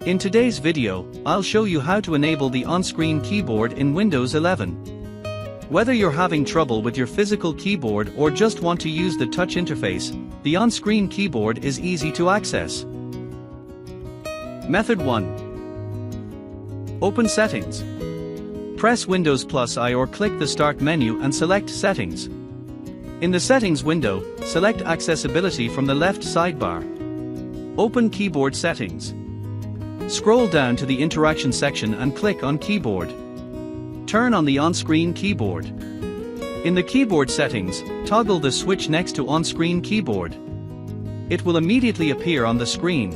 In today's video, I'll show you how to enable the on-screen keyboard in Windows 11. Whether you're having trouble with your physical keyboard or just want to use the touch interface, the on-screen keyboard is easy to access. Method 1. Open Settings. Press Windows +I or click the Start menu and select Settings. In the Settings window, select Accessibility from the left sidebar. Open Keyboard Settings. Scroll down to the Interaction section and click on Keyboard. Turn on the on-screen keyboard. In the keyboard settings, toggle the switch next to on-screen keyboard. It will immediately appear on the screen.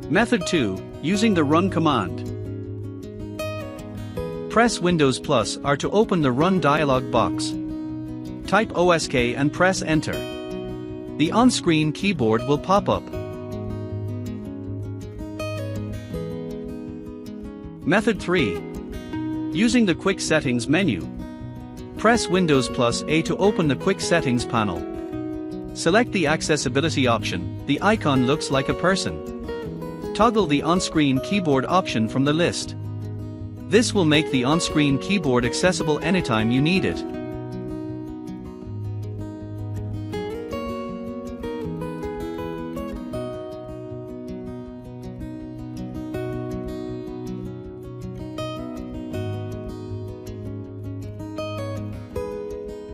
Method 2, using the Run command. Press Windows +R to open the Run dialog box. Type OSK and press Enter. The on-screen keyboard will pop up. Method 3. Using the Quick Settings menu. Press Windows +A to open the Quick Settings panel. Select the Accessibility option. The icon looks like a person. Toggle the on-screen keyboard option from the list. This will make the on-screen keyboard accessible anytime you need it.